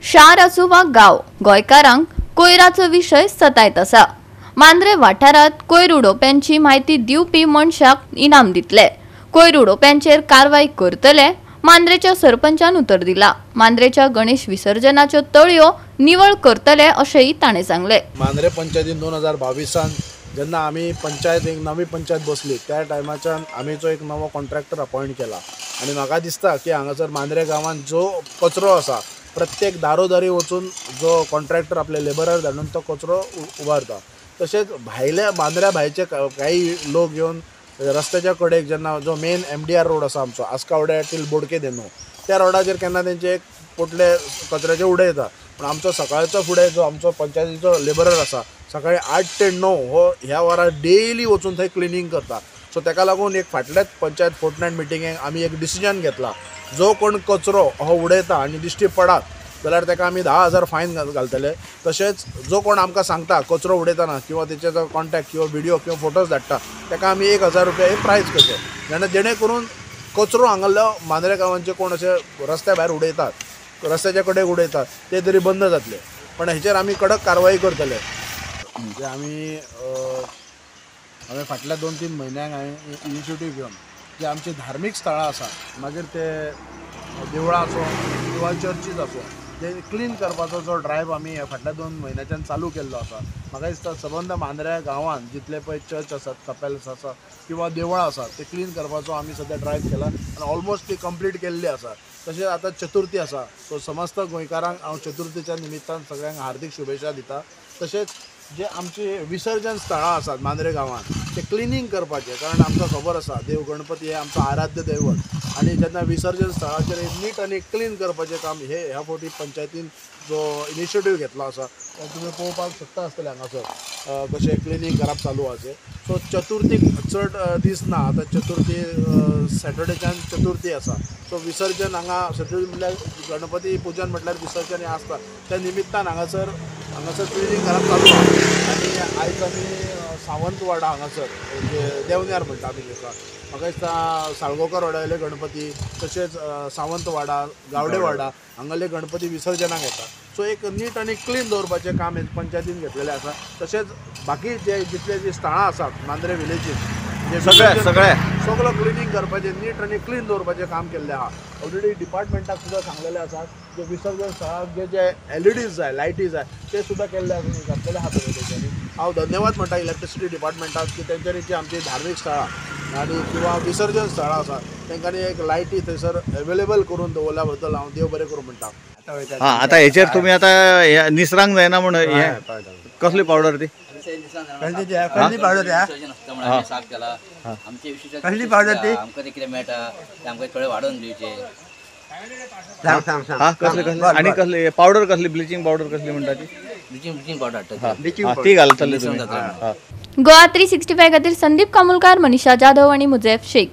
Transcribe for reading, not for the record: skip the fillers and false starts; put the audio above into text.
शार असो वा गाव, गोंयकारांक कोयराचो विशय सतायत आसा। मांद्रे वाठारात कोयर उडोवप्यांची म्हायती दिवपी मनशाक इनाम दितले। कोयर उडोवप्यांचेर कारवाई करतले, मांद्रेच्या सरपंचान उतर दिला। मांद्रेच्या गणेश विसर्जनाच्यो तळयो निवळ करतले अशेंय ताणें सांगले। मांद्रे पंचायतीन 2022 जेन्ना आमी पंचायत एक नवी पंचायत बसली त्या टायमाच्यान आमीचो एक नवो कॉन्ट्रॅक्टर अपॉइंट केला आनी म्हाका दिसता की हांगासर मांद्रे गांवांत जो कचरो आसा प्रत्येक दारोदारी वचून जो कॉन्ट्रॅक्टर आपले लेबरर धाडून तो कचरो उबारता। तशेंच भायल्या मांद्र्या भायचे काही लोक येवन रस्त्याच्या कडेक जेन्ना जो मेन MDR रोड आसा आमचो आस्कावड्या टील बोडके देनू त्या रोडाचेर केन्ना तेंचे एक पोटले कचऱ्याचे उडयता, पण आमचो सकाळचो फुडें जो आमचो पंचायतीचो लेबरर आसा सकाळी 8 ते 9 हो ह्या वरां डेली वचून थंय क्लिनींग करता। सो ताका लागून एक फाटल्याच पंचायत फोर्टनायट मिटिंगेक आमी एक डिसिजन घेतला, जो कोण कचरो हो उडयता आनी दिश्टी पडात जाल्यार ताका आमी 10,000 फायन घालतले। तशेंच जो कोण आमकां सांगता कचरो उडयतना किंवा तेचे जो कॉन्टॅक्ट किंवा व्हिडिओ किंवा फोटोज धाडटा ताका आमी 1,000 रुपया एक प्रायज करचे, जेणे करून कचरो हांगालो मांद्रे गांवांचे कोण अशे रस्त्या भायर उडयतात, रस्त्याच्या कडेक उडयतात ते तरी बंद जातले। पण हेचेर आमी कडक कारवाई करतले। म्हणजे आमी फाटल्या 2-3 म्हयन्यांक हांवें इनिशिएटीव घेवन जे आमची धार्मीक स्थळां आसा मागीर ते देवळां आसूं किंवा चर्चीज आसूं ते क्लीन करपाचो जो ड्रायव्ह आमी फाटल्या 2 म्हयन्याच्यान चालू केल्लो आसा। म्हाका दिसता सबंद मांद्र्या गांवांत जितले पळय चर्च आसात, कपेल्स आसा किंवा देवळां आसात ते क्लीन करपाचो आमी सद्या ड्रायव्ह केला आनी ऑलमोस्ट ती कंप्लीट केल्ली आसा। तशेंच आतां चतुर्थी आसा, सो समस्त गोंयकारांक हांव चतुर्थीच्या निमित्तान सगळ्यांक हार्दिक शुभेच्छा दिता। तशेंच जे आमची विसर्जन स्थळां आसात मांद्रे गांवांत ते क्लिनींग करपाचें, कारण आमकां खबर आसा देव गणपती हे आमचो आराध्य दैवत आनी जेन्ना विसर्जन स्थळाचेर नीट आनी क्लीन करपाचें काम ह्या फावटी पंचायतीन जो इनिशिएटीव घेतलो आसा तुमी पळोवपाक शकता आसतले हांगासर कशें क्लिनींग करप चालू आसा। सो चतुर्थीक चड दीस ना, आतां चतुर्थी सॅटर्डेच्यान चतुर्थी आसा, सो विसर्जन हांगा सॅटर्डे म्हटल्यार गणपती पुजन म्हटल्यार विसर्जन हें आसता, त्या निमित्तान हांगासर क्लिनींग करप चालू आसा। आनी आयज आमी सावंतवाडा हांगासर देवण्यार म्हणटा आमी ताका, म्हाका दिसता साळगांवकर वाड्याले गणपती तशेंच सावंतवाडा गावडेवाडा हांगाले गणपती विसर्जनाक येता। सो एक नीट आनी क्लीन दवरपाचें काम हे पंचायतीन घेतलेलें आसा। तशेंच बाकी जे जितले जी स्थळां आसात मांद्रे विलेजीन सगळो क्लिनींग करपाचें नीट आनी क्लीन दवरपाचें काम केल्लें आहा। ऑलरेडी डिपार्टमेंटाक सुद्दां सांगलेलें आसा जे विसर्जन स्थळाक जे LEDs जाय लायटी जाय ते सुद्दां केल्ले घातलेले आहा तेंच्यांनी। हांव धन्यवाद म्हणटा इलेक्ट्रिसिटी डिपार्टमेंटाक की तेंच्यांनी जी आमची धार्मीक स्थळां आनी किंवा विसर्जन स्थळां आसा तेंच्यांनी एक लायटी थंयसर अवेलेबल करून दवरल्या बद्दल हांव देव बरें करूं म्हणटा। आता हेचेर तुमी आता निसरांक जायना म्हण कसली पावडर ती कसली पावडर कसली पावडर ती आमकां कितें मेळटा ते आमकां थोडे वाडोवन दिवचे। आणि कसली पावडर कसली ब्लिचिंग पावडर कसली म्हणटा ती ब्लिचिंग पावडर ती घालतले तुम्ही। गोवा 365 खातीर संदीप कामुलकार, मनीषा जाधव आणि मुजेफ शेख।